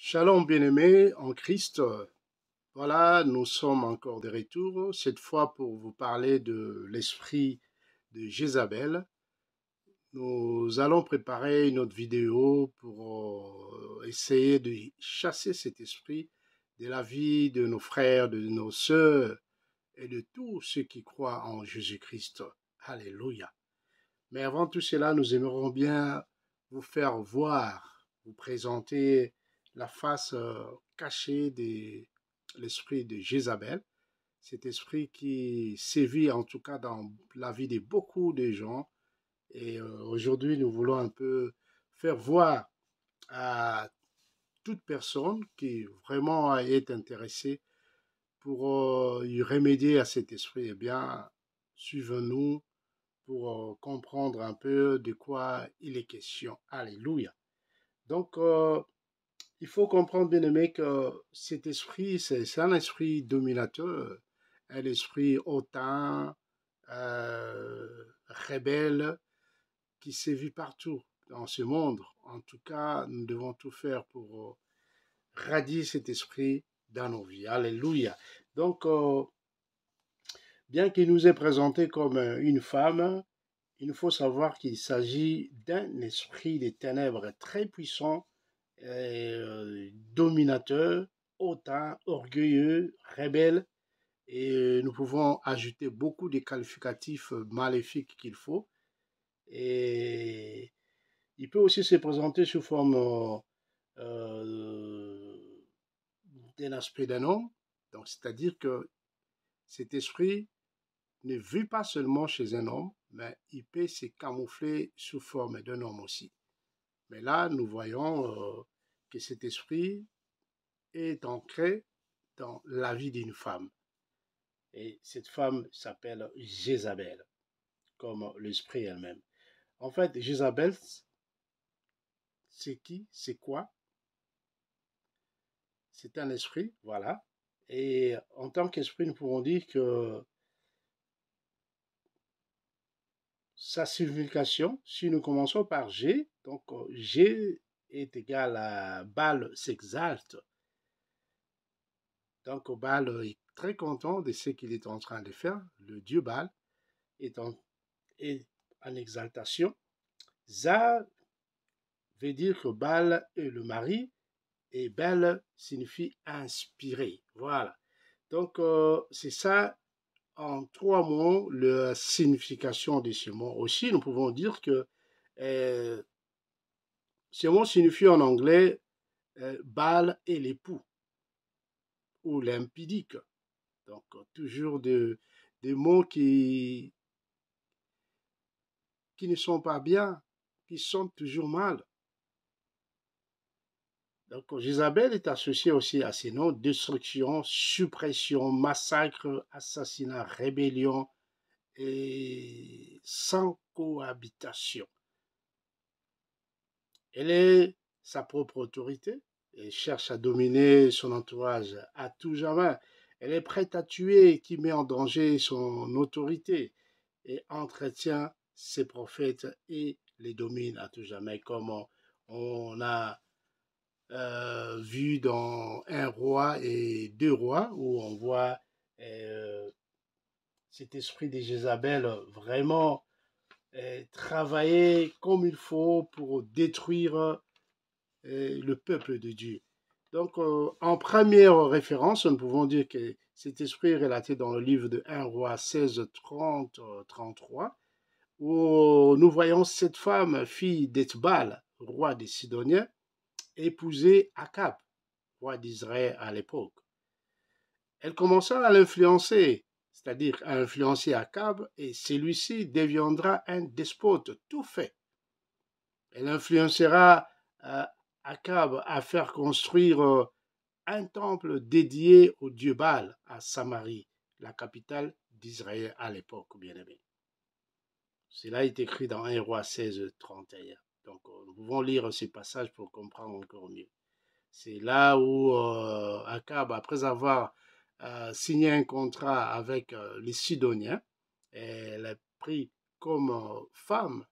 Shalom bien-aimés en Christ. Voilà, nous sommes encore de retour, cette fois pour vous parler de l'esprit de Jézabel. Nous allons préparer une autre vidéo pour essayer de chasser cet esprit de la vie de nos frères, de nos sœurs et de tous ceux qui croient en Jésus-Christ. Alléluia. Mais avant tout cela, nous aimerions bien vous faire voir, vous présenter la face cachée de l'esprit de Jézabel, cet esprit qui sévit en tout cas dans la vie de beaucoup de gens. Et aujourd'hui, nous voulons un peu faire voir à toute personne qui vraiment est intéressée pour y remédier à cet esprit, eh bien, suivez-nous pour comprendre un peu de quoi il est question. Alléluia. Donc, il faut comprendre, bien aimé, que cet esprit, c'est un esprit dominateur, un esprit hautain, rebelle, qui sévit partout dans ce monde. En tout cas, nous devons tout faire pour radier cet esprit dans nos vies. Alléluia. Donc, bien qu'il nous ait présenté comme une femme, il faut savoir qu'il s'agit d'un esprit des ténèbres très puissant, dominateur, hautain, orgueilleux, rebelle, et nous pouvons ajouter beaucoup de qualificatifs maléfiques qu'il faut. Et il peut aussi se présenter sous forme d'un aspect d'un homme. Donc, c'est-à-dire que cet esprit ne vit pas seulement chez un homme, mais il peut se camoufler sous forme d'un homme aussi. Mais là, nous voyons que cet esprit est ancré dans la vie d'une femme. Et cette femme s'appelle Jézabel, comme l'esprit elle-même. En fait, Jézabel, c'est qui? C'est quoi? C'est un esprit, voilà. Et en tant qu'esprit, nous pouvons dire que sa signification, si nous commençons par G, donc G est égal à Baal s'exalte. Donc Baal est très content de ce qu'il est en train de faire. Le dieu Baal est en exaltation. Za veut dire que Baal est le mari et Bel signifie inspiré. Voilà. Donc c'est ça en trois mots la signification de ce mot. Aussi, nous pouvons dire que ce mot signifie en anglais Baal et l'époux ou l'impudique. Donc toujours des mots qui ne sont pas bien, qui sont toujours mal. Donc Jézabel est associée aussi à ces noms: destruction, suppression, massacre, assassinat, rébellion et sans cohabitation. Elle est sa propre autorité et cherche à dominer son entourage à tout jamais. Elle est prête à tuer qui met en danger son autorité et entretient ses prophètes et les domine à tout jamais, comme on a vu dans Un roi et deux rois, où on voit cet esprit de Jézabel vraiment travailler comme il faut pour détruire le peuple de Dieu. Donc, en première référence, nous pouvons dire que cet esprit est relaté dans le livre de 1 roi 16, 30, 33, où nous voyons cette femme, fille d'Ethbal, roi des Sidoniens, épouser Akab, roi d'Israël à l'époque. Elle commença à l'influencer, c'est-à-dire à influencer Akab, et celui-ci deviendra un despote tout fait. Elle influencera Akab à faire construire un temple dédié au dieu Baal à Samarie, la capitale d'Israël à l'époque, bien aimé. Cela est écrit dans 1 roi 16, 31. Donc, nous pouvons lire ces passages pour comprendre encore mieux. C'est là où Akab, après avoir signé un contrat avec les Sidoniens, elle a pris comme femme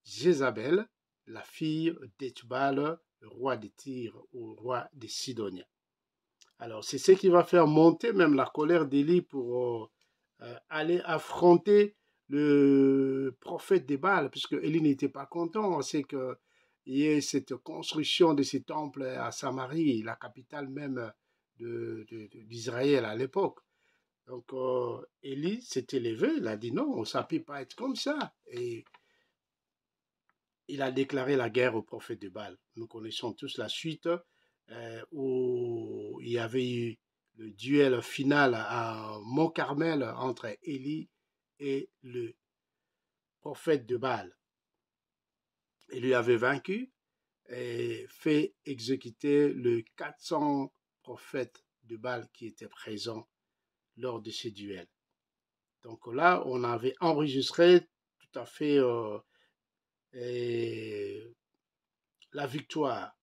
Jézabel, la fille d'Ethbal, le roi des Tyr au roi des Sidoniens. Alors, c'est ce qui va faire monter même la colère d'Élie pour aller affronter le prophète de Baal, puisque Élie n'était pas content. On sait qu'il y ait cette construction de ces temples à Samarie, la capitale même d'Israël à l'époque. Donc, Élie s'est élevé, il a dit non, ça ne peut pas être comme ça. Et il a déclaré la guerre au prophète de Baal. Nous connaissons tous la suite où il y avait eu le duel final à Mont-Carmel entre Élie et le prophète de Baal. Il lui avait vaincu et fait exécuter les 400 prophètes de Baal qui étaient présents lors de ces duels. Donc là, on avait enregistré tout à fait la victoire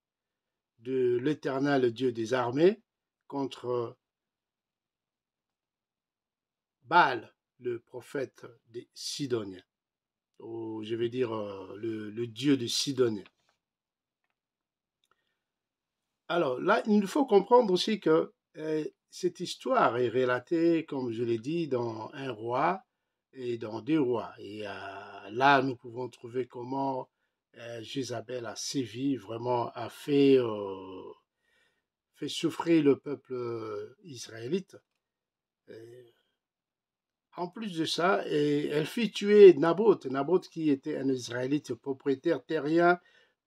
de l'Éternel Dieu des armées contre Baal, le prophète des Sidoniens, ou je vais dire le Dieu des Sidoniens. Alors là, il faut comprendre aussi que cette histoire est relatée, comme je l'ai dit, dans un roi et dans deux rois. Et là, nous pouvons trouver comment Jézabel a sévi, vraiment a fait souffrir le peuple israélite. En plus de ça, elle fit tuer Naboth, qui était un Israélite propriétaire terrien,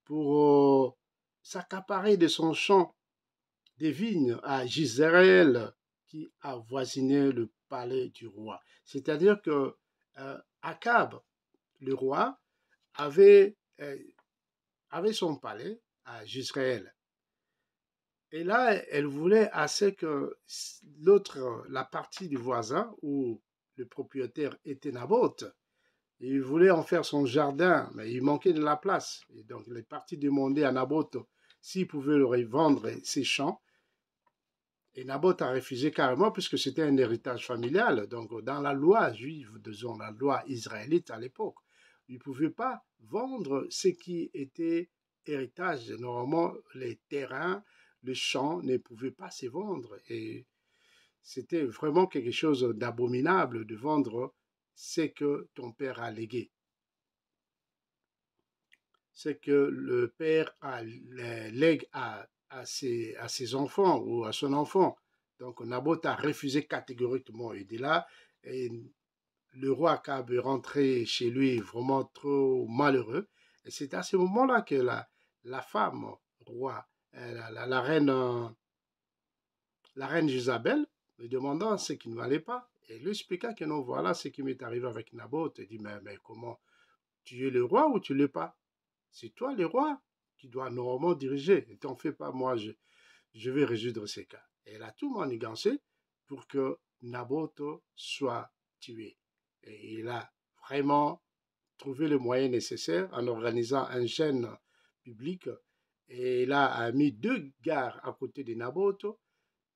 pour s'accaparer de son champ des vignes à Jizréel, qui avoisinait le palais du roi. C'est-à-dire que Akab, le roi, avait son palais à Jizréel. Et là, elle voulait assez que la partie du voisin, où le propriétaire était Naboth, il voulait en faire son jardin, mais il manquait de la place. Et donc, il est parti demander à Naboth s'il pouvait leur vendre ses champs. Et Naboth a refusé carrément, puisque c'était un héritage familial. Donc, dans la loi juive, disons, la loi israélite à l'époque, il ne pouvait pas vendre ce qui était héritage. Normalement, les terrains, les champs ne pouvaient pas se vendre. Et c'était vraiment quelque chose d'abominable de vendre ce que ton père a légué. Ce que le père lègue à ses enfants ou à son enfant. Donc Naboth a refusé catégoriquement. Il dit là, et le roi Akab est rentré chez lui vraiment trop malheureux. Et c'est à ce moment-là que la femme roi, la reine Jézabel, lui demandant ce qui ne valait pas, et lui expliqua que non, voilà ce qui m'est arrivé avec Naboth. Il dit, mais comment, tu es le roi ou tu ne l'es pas? C'est toi le roi qui dois normalement diriger. Ne t'en fais pas, moi je vais résoudre ces cas. Et elle a tout manigancé pour que Naboth soit tué. Et il a vraiment trouvé le moyen nécessaire en organisant un gène public. Et là, a mis 2 gars à côté de Naboth.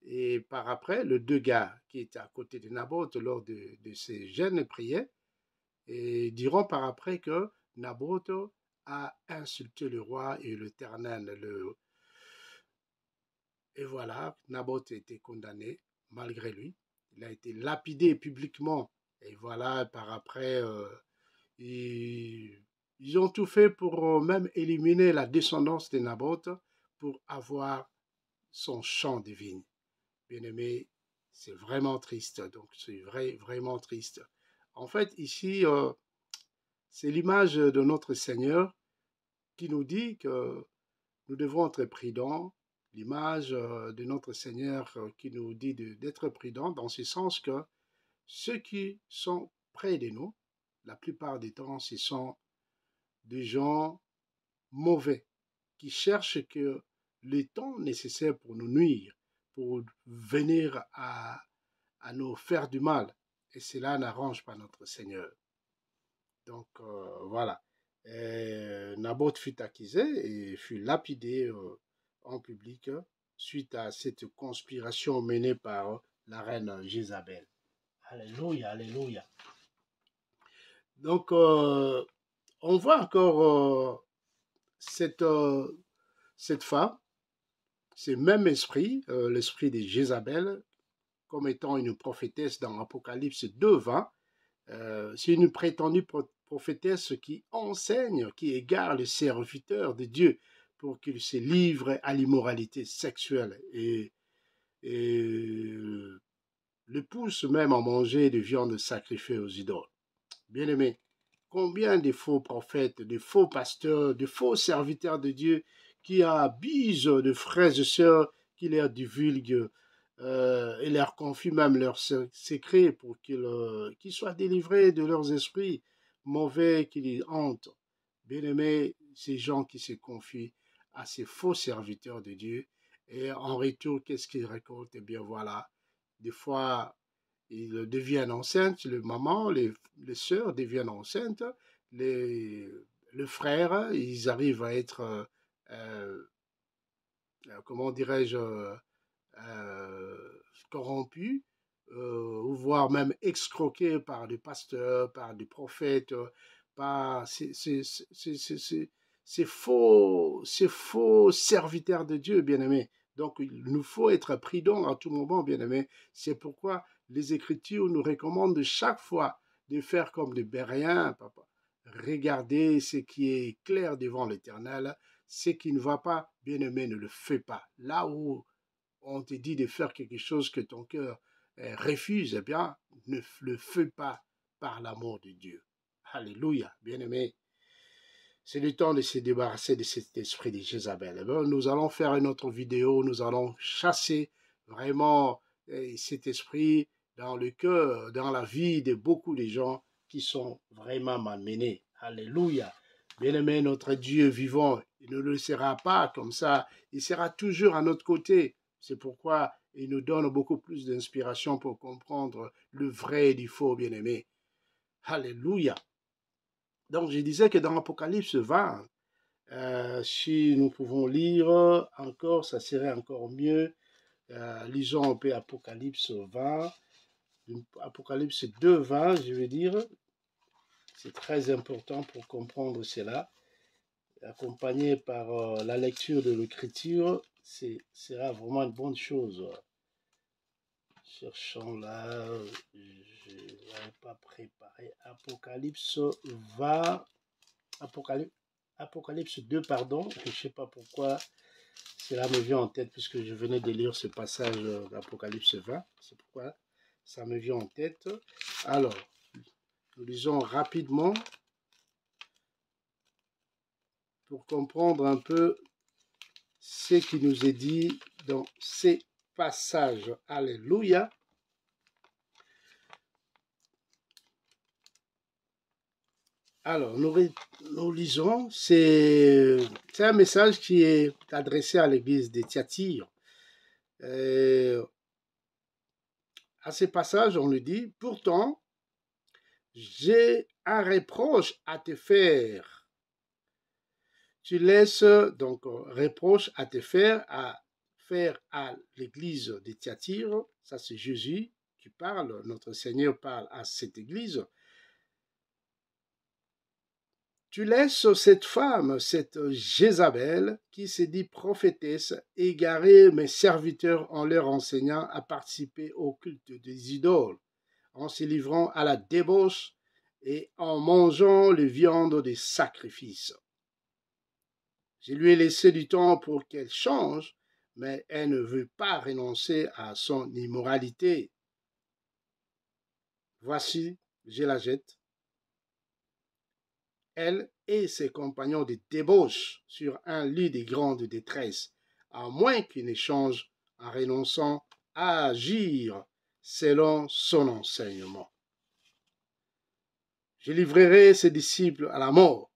Et par après, le 2 gars qui étaient à côté de Naboth lors de ces gènes prières, et diront par après que Naboth a insulté le roi et l'Éternel. Et voilà, Naboth a été condamné malgré lui. Il a été lapidé publiquement. Et voilà, par après, ils ont tout fait pour même éliminer la descendance de Naboth pour avoir son champ de vigne. Bien aimé, c'est vraiment triste. Donc, c'est vraiment triste. En fait, ici, c'est l'image de notre Seigneur qui nous dit que nous devons être prudents. L'image de notre Seigneur qui nous dit d'être prudents dans ce sens que ceux qui sont près de nous, la plupart du temps, ce sont des gens mauvais qui cherchent que le temps nécessaire pour nous nuire, pour venir à nous faire du mal. Et cela n'arrange pas notre Seigneur. Donc voilà. Naboth fut accusé et fut lapidé en public suite à cette conspiration menée par la reine Jézabel. Alléluia, alléluia. Donc on voit encore cette cette femme, ce même esprit, l'esprit de Jézabel, comme étant une prophétesse dans Apocalypse 2:20, c'est une prétendue prophétesse qui enseigne, qui égare les serviteurs de Dieu pour qu'ils se livrent à l'immoralité sexuelle et le pousse même à manger de viande sacrifiée aux idoles. Bien-aimés, combien de faux prophètes, de faux pasteurs, de faux serviteurs de Dieu qui abusent de frères et sœurs, qui leur divulguent et leur confient même leurs secrets pour qu'ils soient délivrés de leurs esprits mauvais qui les hantent. Bien-aimés, ces gens qui se confient à ces faux serviteurs de Dieu, et en retour, qu'est-ce qu'ils récoltent? Eh bien voilà, des fois, ils deviennent enceintes, les mamans, les sœurs deviennent enceintes, les, le frère, ils arrivent à être, euh, comment dirais-je, corrompus, ou voire même escroqués par des pasteurs, par des prophètes, par ces faux serviteurs de Dieu, bien-aimés. Donc, il nous faut être prudents à tout moment, bien-aimés. C'est pourquoi les Écritures nous recommandent chaque fois de faire comme des Bériens, papa. Regardez ce qui est clair devant l'Éternel, ce qui ne va pas, bien-aimé, ne le fait pas. Là où on te dit de faire quelque chose que ton cœur refuse, eh bien, ne le fais pas par l'amour de Dieu. Alléluia, bien-aimé. C'est le temps de se débarrasser de cet esprit de Jézabel. Eh bien, nous allons faire une autre vidéo, nous allons chasser vraiment cet esprit dans le cœur, dans la vie de beaucoup de gens qui sont vraiment malmenés. Alléluia. Bien-aimé, notre Dieu vivant, il ne le sera pas comme ça. Il sera toujours à notre côté. C'est pourquoi il nous donne beaucoup plus d'inspiration pour comprendre le vrai et du faux, bien-aimé. Alléluia. Donc, je disais que dans l'Apocalypse 20, si nous pouvons lire encore, ça serait encore mieux. Lisons un peu Apocalypse 20, Apocalypse 2, 20, je veux dire. C'est très important pour comprendre cela. Accompagné par la lecture de l'écriture, sera vraiment une bonne chose. Cherchons là, je n'avais pas préparé. Apocalypse 20, Apocalypse 2, pardon. Je ne sais pas pourquoi cela me vient en tête puisque je venais de lire ce passage d'Apocalypse 20. C'est pourquoi ça me vient en tête. Alors, nous lisons rapidement pour comprendre un peu ce qui nous est dit dans ces passages. Alléluia. Alors, nous lisons, c'est un message qui est adressé à l'église de Thyatire. À ces passages, on nous dit, pourtant, j'ai un reproche à te faire. Tu laisses donc reproche à te faire à l'église de Thyatire. Ça, c'est Jésus qui parle. Notre Seigneur parle à cette église. Tu laisses cette femme, cette Jézabel, qui se dit prophétesse, égarer mes serviteurs en leur enseignant à participer au culte des idoles, en se livrant à la débauche et en mangeant les viandes des sacrifices. Je lui ai laissé du temps pour qu'elle change, mais elle ne veut pas renoncer à son immoralité. Voici, je la jette. Elle et ses compagnons de débauche sur un lit de grande détresse, à moins qu'ils n'échangent en renonçant à agir selon son enseignement. Je livrerai ses disciples à la mort.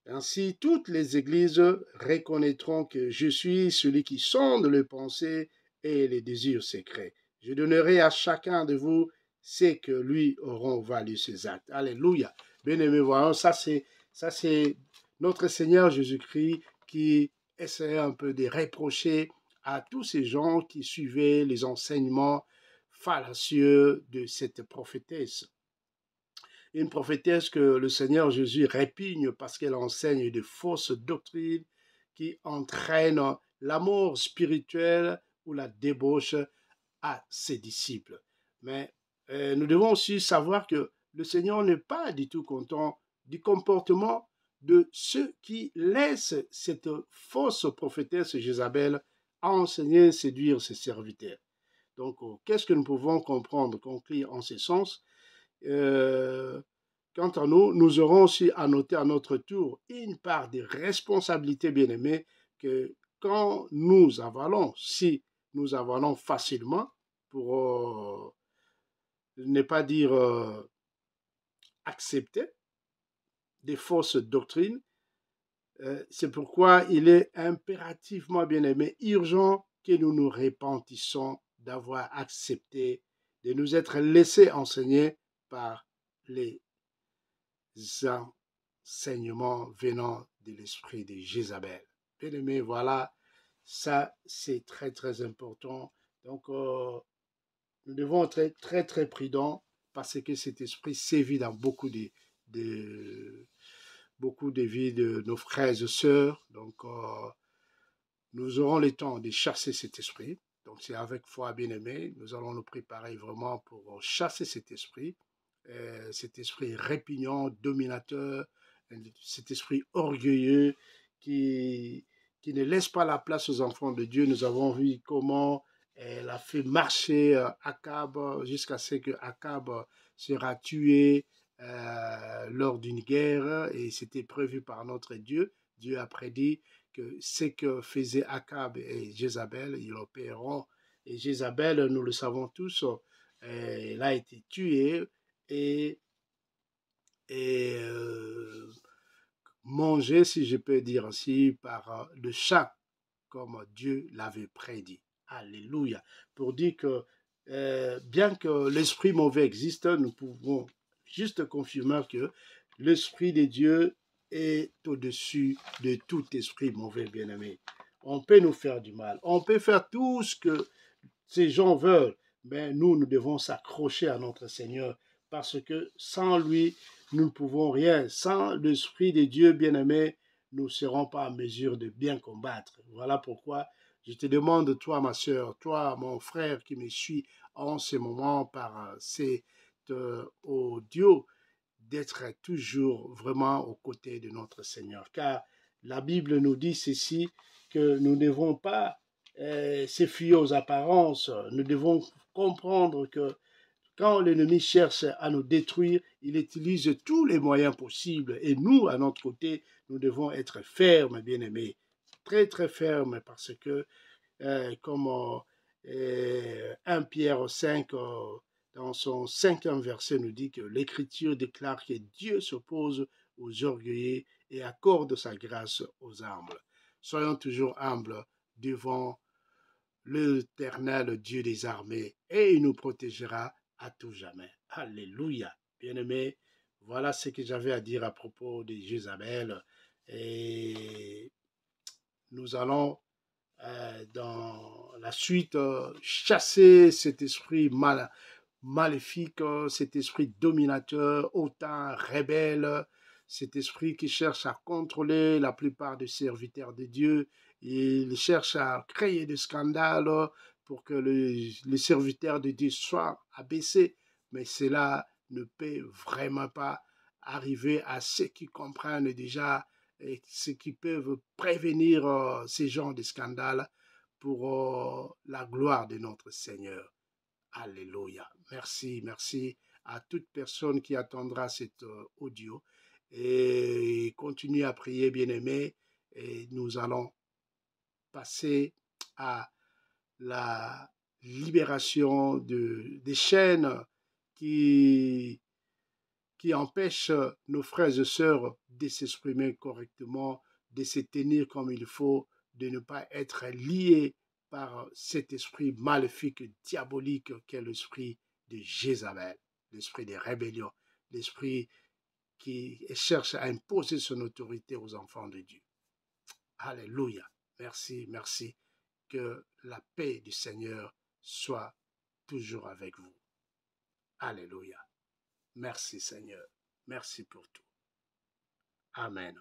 Ainsi, toutes les églises reconnaîtront que je suis celui qui sonde les pensées et les désirs secrets. Je donnerai à chacun de vous ce que lui auront valu ses actes. Alléluia. Bien-aimés, voyons, ça c'est notre Seigneur Jésus-Christ qui essayait un peu de reprocher à tous ces gens qui suivaient les enseignements fallacieux de cette prophétesse. Une prophétesse que le Seigneur Jésus répugne parce qu'elle enseigne de fausses doctrines qui entraîne la mort spirituelle ou la débauche à ses disciples. Mais nous devons aussi savoir que le Seigneur n'est pas du tout content du comportement de ceux qui laissent cette fausse prophétesse Jézabel enseigner, séduire ses serviteurs. Donc, qu'est-ce que nous pouvons comprendre, conclure en ce sens? Quant à nous, nous aurons aussi à noter à notre tour une part de responsabilité, bien-aimés, que quand nous avalons, si nous avalons facilement, pour ne pas dire accepter des fausses doctrines, c'est pourquoi il est impérativement, bien-aimé, urgent que nous nous repentissons d'avoir accepté de nous être laissés enseigner par les enseignements venant de l'esprit de Jézabel. Bien-aimé, voilà, ça c'est très très important. Donc, nous devons être très très prudents parce que cet esprit sévit dans beaucoup de vies de nos frères et sœurs. Donc, nous aurons le temps de chasser cet esprit. Donc, c'est avec foi, bien-aimé, nous allons nous préparer vraiment pour chasser cet esprit répugnant, dominateur, cet esprit orgueilleux qui ne laisse pas la place aux enfants de Dieu. Nous avons vu comment elle a fait marcher Akab jusqu'à ce que Akab sera tué lors d'une guerre et c'était prévu par notre Dieu. Dieu a prédit que ce que faisaient Akab et Jézabel, ils opéreront. Et Jézabel, nous le savons tous, elle a été tuée et, et mangée, si je peux dire ainsi, par le chat, comme Dieu l'avait prédit. Alléluia. Pour dire que bien que l'esprit mauvais existe, nous pouvons juste confirmer que l'esprit de Dieu est au-dessus de tout esprit mauvais, bien-aimé. On peut nous faire du mal. On peut faire tout ce que ces gens veulent, mais nous devons s'accrocher à notre Seigneur parce que sans lui, nous ne pouvons rien. Sans l'Esprit de Dieu, bien-aimé, nous ne serons pas en mesure de bien combattre. Voilà pourquoi je te demande, toi, ma soeur, toi, mon frère qui me suit en ce moment par cet audio, d'être toujours vraiment aux côtés de notre Seigneur. Car la Bible nous dit ceci, que nous ne devons pas se fier aux apparences. Nous devons comprendre que quand l'ennemi cherche à nous détruire, il utilise tous les moyens possibles. Et nous, à notre côté, nous devons être fermes, bien-aimés. Très, très fermes parce que, comme 1 Pierre 5, dans son 5e verset, nous dit que l'Écriture déclare que Dieu s'oppose aux orgueilleux et accorde sa grâce aux humbles. Soyons toujours humbles devant l'Éternel Dieu des armées et il nous protégera à tout jamais. Alléluia. Bien-aimés, voilà ce que j'avais à dire à propos de Jézabel. Et nous allons dans la suite chasser cet esprit maléfique, cet esprit dominateur, autant rebelle, cet esprit qui cherche à contrôler la plupart des serviteurs de Dieu. Il cherche à créer des scandales pour que les serviteurs de Dieu soient abaissés. Mais cela ne peut vraiment pas arriver à ceux qui comprennent déjà et ceux qui peuvent prévenir ces genres de scandales pour la gloire de notre Seigneur. Alléluia. Merci, merci à toute personne qui attendra cet audio. Et continue à prier, bien-aimé. Et nous allons passer à la libération des chaînes qui, qui empêchent nos frères et sœurs de s'exprimer correctement, de se tenir comme il faut, de ne pas être liés par cet esprit maléfique, diabolique qu'est l'esprit de Jézabel, l'esprit de rébellion, l'esprit qui cherche à imposer son autorité aux enfants de Dieu. Alléluia. Merci, merci. Que la paix du Seigneur soit toujours avec vous. Alléluia. Merci Seigneur. Merci pour tout. Amen.